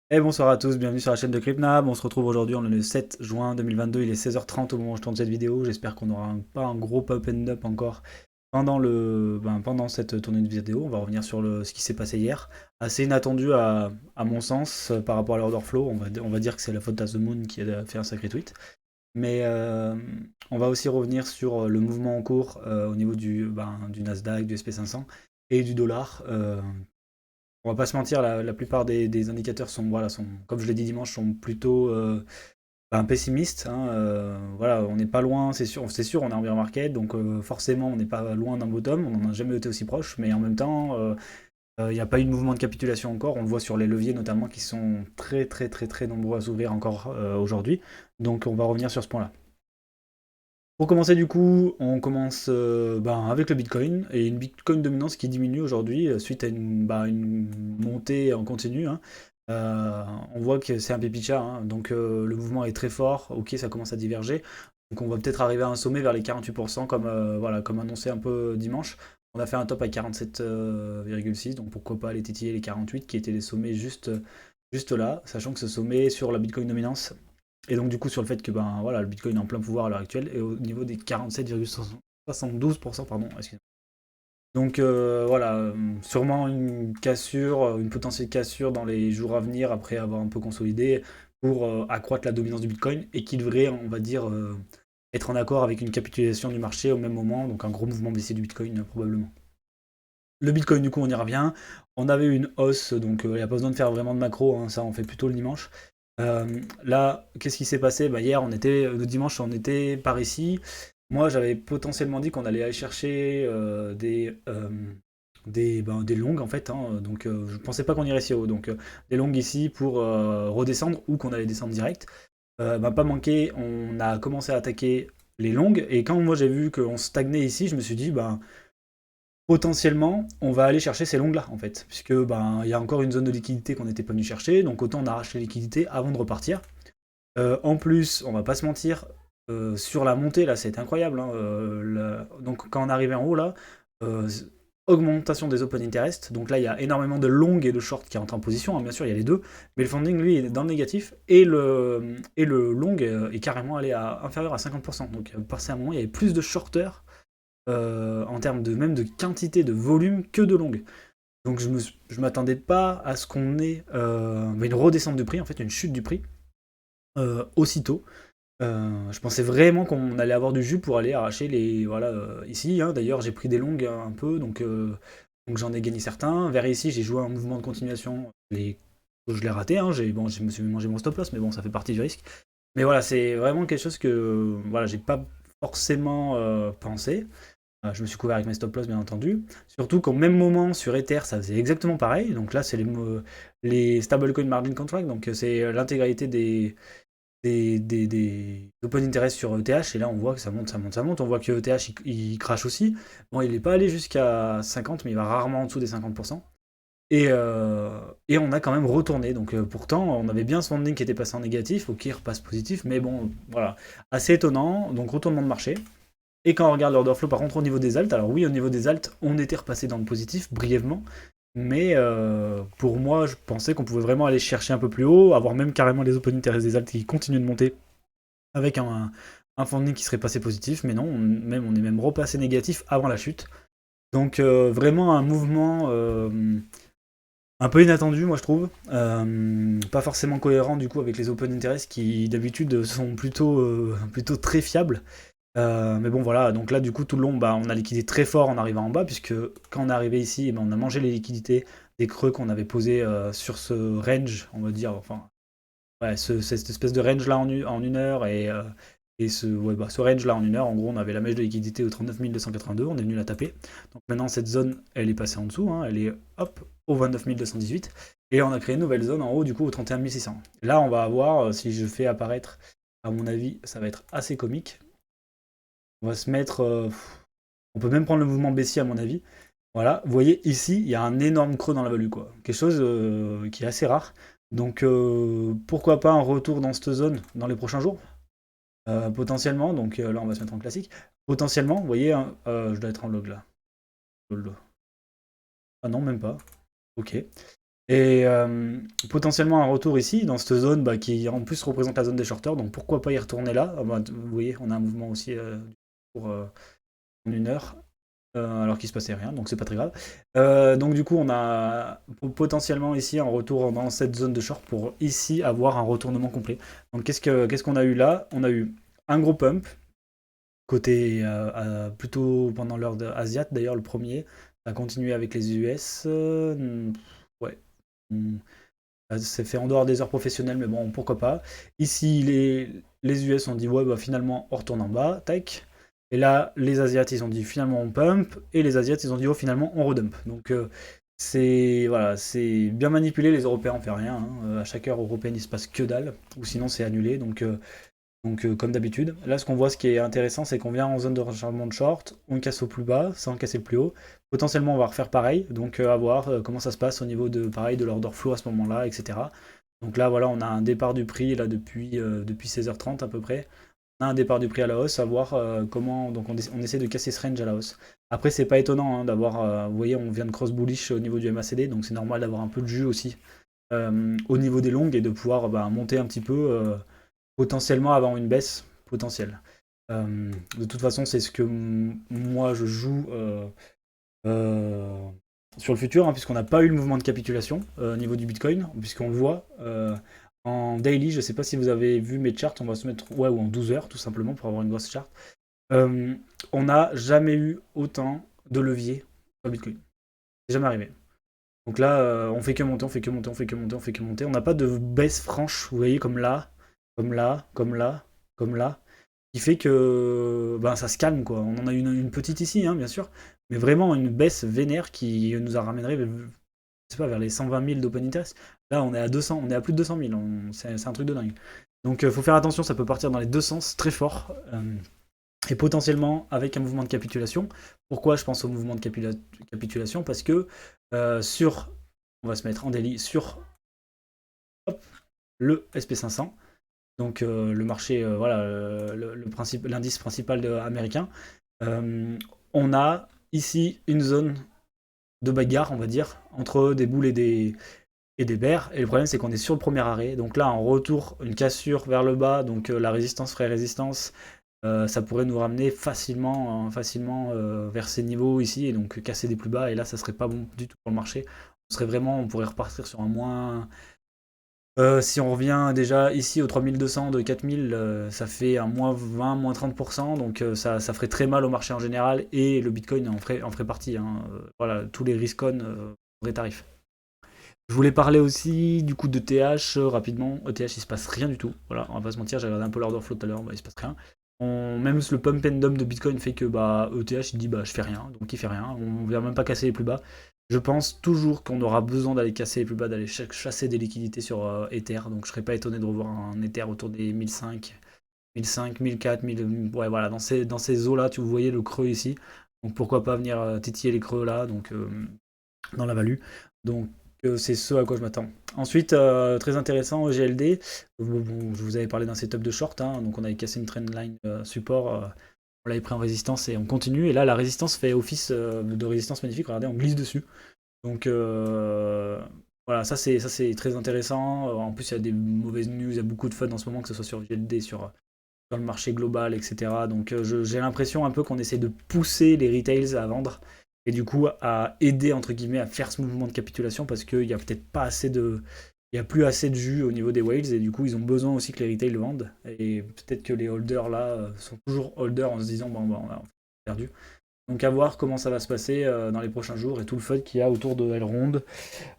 Et bonsoir à tous, bienvenue sur la chaîne de CryptNab. On se retrouve aujourd'hui, on est le 7 juin 2022, il est 16h30 au moment où je tourne cette vidéo. J'espère qu'on n'aura pas un gros pop and up encore pendant cette tournée de vidéo. On va revenir sur ce qui s'est passé hier. Assez inattendu à mon sens par rapport à l'order flow. On va dire que c'est la faute à The Moon qui a fait un sacré tweet. Mais on va aussi revenir sur le mouvement en cours au niveau du Nasdaq, du SP500 et du dollar. On va pas se mentir, la plupart des indicateurs sont, comme je l'ai dit dimanche, sont plutôt pessimistes, hein. Voilà, on n'est pas loin, c'est sûr, on est en bear market, donc forcément on n'est pas loin d'un bottom, on n'en a jamais été aussi proche, mais en même temps, il n'y a pas eu de mouvement de capitulation encore, on le voit sur les leviers notamment qui sont très très très très nombreux à s'ouvrir encore aujourd'hui, donc on va revenir sur ce point-là. Pour commencer du coup, on commence avec le Bitcoin et une Bitcoin dominance qui diminue aujourd'hui suite à une montée en continu, hein. Euh, on voit que c'est un pépicha, hein, donc le mouvement est très fort. Ok, ça commence à diverger. Donc on va peut-être arriver à un sommet vers les 48% comme annoncé un peu dimanche. On a fait un top à 47,6, donc pourquoi pas aller titiller les 48 qui étaient les sommets juste là, sachant que ce sommet sur la Bitcoin dominance et donc du coup sur le fait que voilà, le Bitcoin est en plein pouvoir à l'heure actuelle et au niveau des 47,72%, pardon, excusez-moi. Donc voilà, sûrement une cassure, une potentielle cassure dans les jours à venir après avoir un peu consolidé pour accroître la dominance du Bitcoin et qui devrait, on va dire, être en accord avec une capitulation du marché au même moment, donc un gros mouvement baissier du Bitcoin probablement. Le Bitcoin, du coup, on y revient. On avait une hausse, donc il n'y a pas besoin de faire vraiment de macro, hein, ça on fait plutôt le dimanche. Là, qu'est-ce qui s'est passé? Hier, le dimanche, on était par ici. Moi, j'avais potentiellement dit qu'on allait aller chercher des longues, en fait, hein, donc je pensais pas qu'on irait si haut. Donc des longues ici pour redescendre ou qu'on allait descendre direct. Pas manqué, on a commencé à attaquer les longues. Et quand moi j'ai vu qu'on stagnait ici, je me suis dit, potentiellement, on va aller chercher ces longues-là, en fait, puisque il y a encore une zone de liquidité qu'on n'était pas venu chercher, donc autant on arrache les liquidités avant de repartir. En plus, on va pas se mentir, sur la montée, là, c'est incroyable, hein, donc quand on arrivait en haut, là, euh, augmentation des open interest, donc là, il y a énormément de longues et de shorts qui rentrent en position, hein, bien sûr, il y a les deux, mais le funding, lui, est dans le négatif, et le long est carrément allé à inférieur à 50%, donc passé à un moment, il y avait plus de shorters en termes même de quantité, de volume, que de longue. Donc je m'attendais pas à ce qu'on ait une redescente du prix, en fait une chute du prix, aussitôt. Je pensais vraiment qu'on allait avoir du jus pour aller arracher les... Voilà, ici, hein, d'ailleurs j'ai pris des longues un peu, donc j'en ai gagné certains. Vers ici j'ai joué un mouvement de continuation, je l'ai raté, hein, je me suis mangé mon stop loss, mais bon ça fait partie du risque. Mais voilà, c'est vraiment quelque chose que voilà, j'ai pas forcément pensé. Je me suis couvert avec mes stop loss, bien entendu. Surtout qu'au même moment, sur Ether, ça faisait exactement pareil. Donc là, c'est les stablecoin margin contract. Donc c'est l'intégralité des open interest sur ETH. Et là, on voit que ça monte, ça monte, ça monte. On voit que ETH, il crache aussi. Bon, il n'est pas allé jusqu'à 50, mais il va rarement en dessous des 50%. Et on a quand même retourné. Donc pourtant, on avait bien ce funding qui était passé en négatif. Ok, il repasse positif. Mais bon, voilà. Assez étonnant. Donc retournement de marché. Et quand on regarde l'order flow, par contre, au niveau des alts, alors oui, au niveau des alts, on était repassé dans le positif, brièvement. Mais pour moi, je pensais qu'on pouvait vraiment aller chercher un peu plus haut, avoir même carrément les open interest des alts qui continuent de monter avec un funding qui serait passé positif. Mais non, on est même repassé négatif avant la chute. Donc vraiment un mouvement un peu inattendu, moi je trouve. Pas forcément cohérent du coup avec les open interest qui d'habitude sont plutôt très fiables. Mais bon voilà, donc là du coup tout le long on a liquidé très fort en arrivant en bas, puisque quand on est arrivé ici, on a mangé les liquidités des creux qu'on avait posés sur ce range, on va dire, enfin ouais, cette espèce de range là en une heure et ce range là en une heure, en gros on avait la mèche de liquidité au 39 282, on est venu la taper. Donc maintenant cette zone elle est passée en dessous, hein, elle est hop au 29 218 et on a créé une nouvelle zone en haut du coup au 31 600. Là on va avoir, si je fais apparaître, à mon avis ça va être assez comique. On va se mettre. On peut même prendre le mouvement baissier à mon avis. Voilà, vous voyez ici, il y a un énorme creux dans la value, quoi. Quelque chose qui est assez rare. Donc pourquoi pas un retour dans cette zone dans les prochains jours, potentiellement. Donc là, on va se mettre en classique. Potentiellement, vous voyez, hein, je dois être en log là. Lol. Ah non, même pas. Ok. Et potentiellement un retour ici, dans cette zone bah, qui en plus représente la zone des shorters, donc pourquoi pas y retourner là. Ah bah, vous voyez, on a un mouvement aussi pour en 1 heure, alors qu'il se passait rien, donc c'est pas très grave. Donc du coup, on a potentiellement ici un retour dans cette zone de short pour ici avoir un retournement complet. Donc qu'est-ce qu'on a eu là? On a eu un gros pump, côté plutôt pendant l'heure asiate d'ailleurs, le premier. Ça a continué avec les US. Ouais. Hmm. C'est fait en dehors des heures professionnelles, mais bon, pourquoi pas. Ici, les US ont dit, ouais, bah finalement, on retourne en bas, tac. Et là, les Asiates, ils ont dit, finalement, on pump. Et les Asiates, ils ont dit, oh, finalement, on redump. Donc, c'est voilà, c'est bien manipulé. Les Européens, on fait rien, hein. À chaque heure européenne, il se passe que dalle. Ou sinon, c'est annulé. Donc, comme d'habitude. Là, ce qu'on voit, ce qui est intéressant, c'est qu'on vient en zone de rechargement de short, on casse au plus bas, sans casser le plus haut. Potentiellement, on va refaire pareil, donc à voir comment ça se passe au niveau de, pareil, de l'order flow à ce moment-là, etc. Donc là, voilà, on a un départ du prix là depuis 16h30 à peu près. On a un départ du prix à la hausse, à voir comment. Donc on essaie de casser ce range à la hausse. Après, c'est pas étonnant hein, d'avoir. Vous voyez, on vient de cross bullish au niveau du MACD, donc c'est normal d'avoir un peu de jus aussi au niveau des longues et de pouvoir bah, monter un petit peu. Potentiellement avant une baisse potentielle. De toute façon, c'est ce que moi je joue euh, sur le futur, hein, puisqu'on n'a pas eu le mouvement de capitulation au niveau du Bitcoin, puisqu'on le voit en daily. Je ne sais pas si vous avez vu mes charts, on va se mettre, ouais, ou en 12 heures tout simplement pour avoir une grosse charte. Euh, on n'a jamais eu autant de levier sur Bitcoin. C'est jamais arrivé. Donc là, on fait que monter, on fait que monter, on fait que monter, on fait que monter. On n'a pas de baisse franche, vous voyez, comme là, comme là, comme là, comme là, qui fait que ben, ça se calme, quoi. On en a une petite ici, hein, bien sûr, mais vraiment une baisse vénère qui nous a ramènerait, je sais pas, vers les 120 000 d'open interest. Là, on est à 200, on est à plus de 200 000, c'est un truc de dingue. Donc, faut faire attention, ça peut partir dans les deux sens très fort. Et potentiellement avec un mouvement de capitulation. Pourquoi je pense au mouvement de capitulation? Parce que on va se mettre en daily sur hop, le SP500, donc le marché, voilà, l'indice principal américain. Euh, on a ici une zone de bagarre, on va dire, entre des boules et des bears. Et le problème, c'est qu'on est sur le premier arrêt. Donc là, en retour, une cassure vers le bas. Donc la résistance ferait résistance. Ça pourrait nous ramener facilement vers ces niveaux ici et donc casser des plus bas. Et là, ça serait pas bon du tout pour le marché. On pourrait repartir sur un moins. Si on revient déjà ici aux 3200 de 4000, ça fait un moins 20, moins 30%. Donc ça ferait très mal au marché en général et le Bitcoin en ferait partie, hein. Voilà, tous les risques on vrais tarifs. Je voulais parler aussi du coup de TH rapidement. ETH, il se passe rien du tout. Voilà, on va pas se mentir, j'ai regardé un peu l'order flow tout à l'heure, bah, il se passe rien. Même le pump and dump de Bitcoin fait que bah, ETH il dit bah je fais rien, donc il fait rien. On vient même pas casser les plus bas. Je pense toujours qu'on aura besoin d'aller casser les plus bas, d'aller chasser des liquidités sur Ether. Donc je serais pas étonné de revoir un Ether autour des 1005, 1005, 1004, 1000. Ouais, voilà, dans ces eaux là, tu vous voyez le creux ici. Donc pourquoi pas venir titiller les creux là, donc dans la value. Donc c'est ce à quoi je m'attends. Ensuite, très intéressant, au GLD, je vous avais parlé d'un setup de short, hein, donc on avait cassé une trendline support, on l'avait pris en résistance et on continue. Et là, la résistance fait office de résistance magnifique, regardez, on glisse dessus. Donc voilà, ça c'est très intéressant. En plus, il y a des mauvaises news, il y a beaucoup de fun en ce moment, que ce soit sur GLD, sur le marché global, etc. Donc j'ai l'impression un peu qu'on essaie de pousser les retails à vendre et du coup à aider entre guillemets à faire ce mouvement de capitulation parce qu'il n'y a peut-être pas assez de. Il n'y a plus assez de jus au niveau des whales et du coup ils ont besoin aussi que les retails le vendent. Et peut-être que les holders là sont toujours holders en se disant bon bah, on a perdu. Donc à voir comment ça va se passer dans les prochains jours et tout le fun qu'il y a autour de Elrond,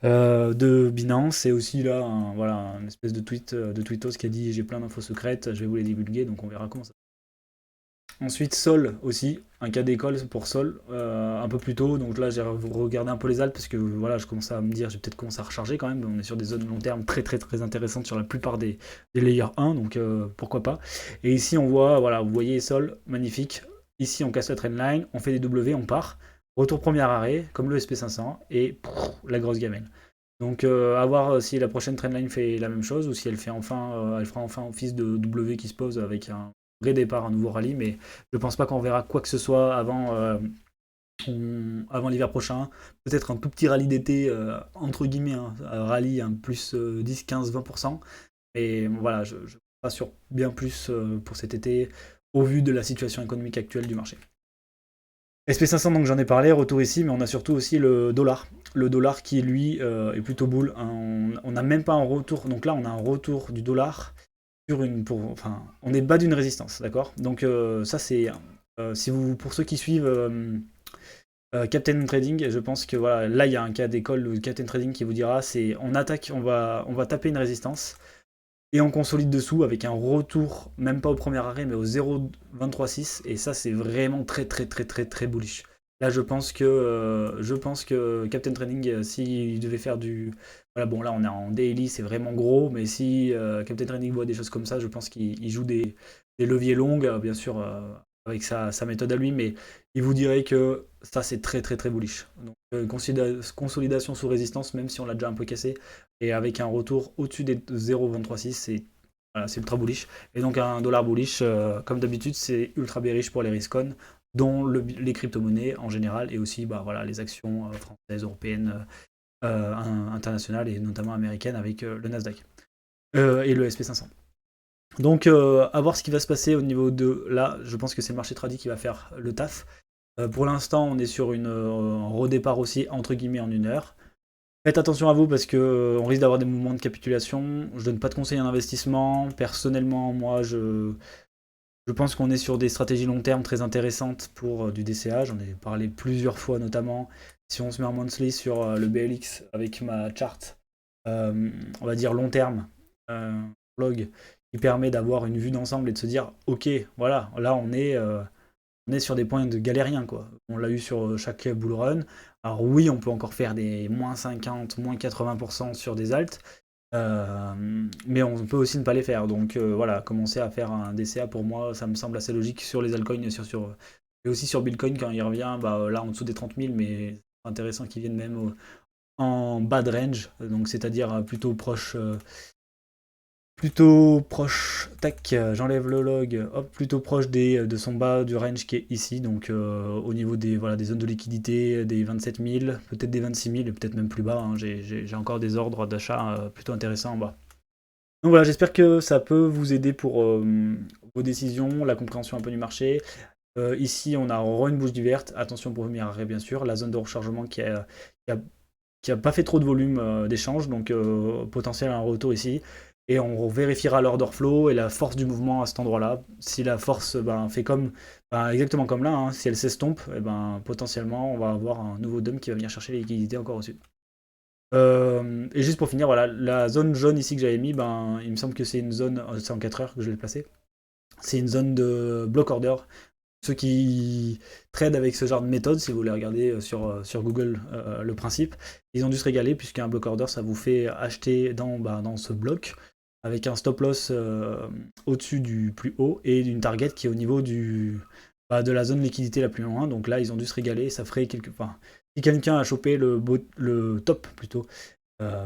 de Binance et aussi là voilà, une espèce de tweet de Tweetos qui a dit j'ai plein d'infos secrètes, je vais vous les divulguer, donc on verra comment ça. Ensuite Sol aussi, un cas d'école pour Sol, un peu plus tôt, donc là j'ai regardé un peu les altes parce que voilà, je commence à me dire j'ai peut-être commencé à recharger quand même, on est sur des zones long terme très très très intéressantes sur la plupart des layers 1, donc pourquoi pas. Et ici on voit, voilà, vous voyez Sol, magnifique, ici on casse la trendline, on fait des W, on part, retour premier arrêt, comme le SP500, et la grosse gamelle. Donc à voir si la prochaine trendline fait la même chose ou si elle fera enfin office de W qui se pose avec un vrai départ, un nouveau rallye, mais je pense pas qu'on verra quoi que ce soit avant l'hiver prochain, peut-être un tout petit rallye d'été, entre guillemets, hein, un rallye plus 10, 15, 20%. Et voilà, je pas sur bien plus pour cet été, au vu de la situation économique actuelle du marché. SP500, donc j'en ai parlé, retour ici, mais on a surtout aussi le dollar. Le dollar qui, lui, est plutôt bull. Hein. On n'a même pas un retour. Donc là, on a un retour du dollar sur enfin, on est bas d'une résistance, d'accord. Donc ça, c'est... si vous, pour ceux qui suivent Captain Trading, je pense que voilà, là, il y a un cas d'école de Captain Trading qui vous dira, c'est on attaque, on va taper une résistance, et on consolide dessous avec un retour, même pas au premier arrêt, mais au 0,236. Et ça, c'est vraiment très, très, très, très, très bullish. Là, je pense que Captain Trading, s'il devait faire du... Voilà, bon, là, on est en daily, c'est vraiment gros, mais si Captain Trading voit des choses comme ça, je pense qu'il joue des leviers longs, bien sûr, avec sa méthode à lui, mais il vous dirait que ça, c'est très, très, très bullish. Donc, consolidation sous résistance, même si on l'a déjà un peu cassé, et avec un retour au-dessus des 0,236, c'est voilà, ultra bullish. Et donc un dollar bullish, comme d'habitude, c'est ultra bearish pour les risk-on, dont les crypto-monnaies en général, et aussi bah, voilà, les actions françaises, européennes, internationales, et notamment américaines avec le Nasdaq et le SP500. Donc à voir ce qui va se passer au niveau de là, je pense que c'est le marché trading qui va faire le taf. Pour l'instant, on est sur un redépart aussi, entre guillemets, en 1 heure. Faites attention à vous parce que on risque d'avoir des mouvements de capitulation. Je donne pas de conseils en investissement. Personnellement, moi, je pense qu'on est sur des stratégies long terme très intéressantes pour du DCA. J'en ai parlé plusieurs fois, notamment si on se met en monthly sur le BLX avec ma chart, on va dire long terme, log, qui permet d'avoir une vue d'ensemble et de se dire, ok, voilà, là on est sur des points de galérien, quoi. On l'a eu sur chaque bull run. Alors oui, on peut encore faire des moins 50, moins 80% sur des alts, mais on peut aussi ne pas les faire. Donc voilà, commencer à faire un DCA, pour moi, ça me semble assez logique sur les altcoins et aussi sur Bitcoin quand il revient, bah, là en dessous des 30 000, mais c'est intéressant qu'ils viennent même en bas de range, donc c'est-à-dire plutôt proche, tac, j'enlève le log, hop, plutôt proche de son bas du range qui est ici, donc au niveau voilà, des zones de liquidité, des 27 000, peut-être des 26 000, et peut-être même plus bas, hein. J'ai encore des ordres d'achat plutôt intéressants en bas. Donc voilà, j'espère que ça peut vous aider pour vos décisions, la compréhension un peu du marché. Ici, on a une bougie verte, attention pour premier arrêt bien sûr, la zone de rechargement qui a qui a pas fait trop de volume d'échange, donc potentiel un retour ici. Et on vérifiera l'order flow et la force du mouvement à cet endroit-là. Si la force fait exactement comme là, hein, si elle s'estompe, potentiellement on va avoir un nouveau dump qui va venir chercher les liquidités encore au-dessus. Et juste pour finir, voilà, la zone jaune ici que j'avais mis, il me semble que c'est une zone, c'est en 4 heures que je l'ai placé. C'est une zone de block order. Ceux qui tradent avec ce genre de méthode, si vous voulez regarder sur Google le principe, ils ont dû se régaler puisqu'un block order, ça vous fait acheter dans ce bloc avec un stop loss au-dessus du plus haut et d'une target qui est au niveau de la zone liquidité la plus loin. Donc là, ils ont dû se régaler. Ça ferait enfin, si quelqu'un a chopé le top plutôt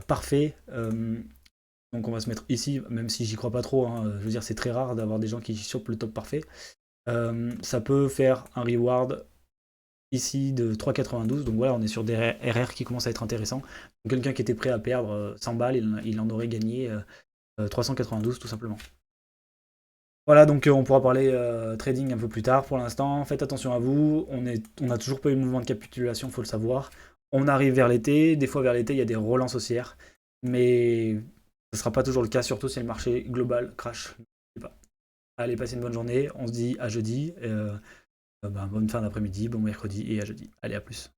parfait. Donc on va se mettre ici, même si j'y crois pas trop. Hein, je veux dire, c'est très rare d'avoir des gens qui chopent le top parfait. Ça peut faire un reward ici de 3,92. Donc voilà, on est sur des RR qui commencent à être intéressants. Donc quelqu'un qui était prêt à perdre 100 balles, il en aurait gagné 392 tout simplement. Voilà, donc on pourra parler trading un peu plus tard. Pour l'instant, faites attention à vous. On n'a toujours pas eu de mouvement de capitulation, il faut le savoir. On arrive vers l'été. Des fois, vers l'été, il y a des relances haussières. Mais ce ne sera pas toujours le cas, surtout si le marché global crash. Allez, passez une bonne journée. On se dit à jeudi. Bonne fin d'après-midi, bon mercredi et à jeudi. Allez, à plus.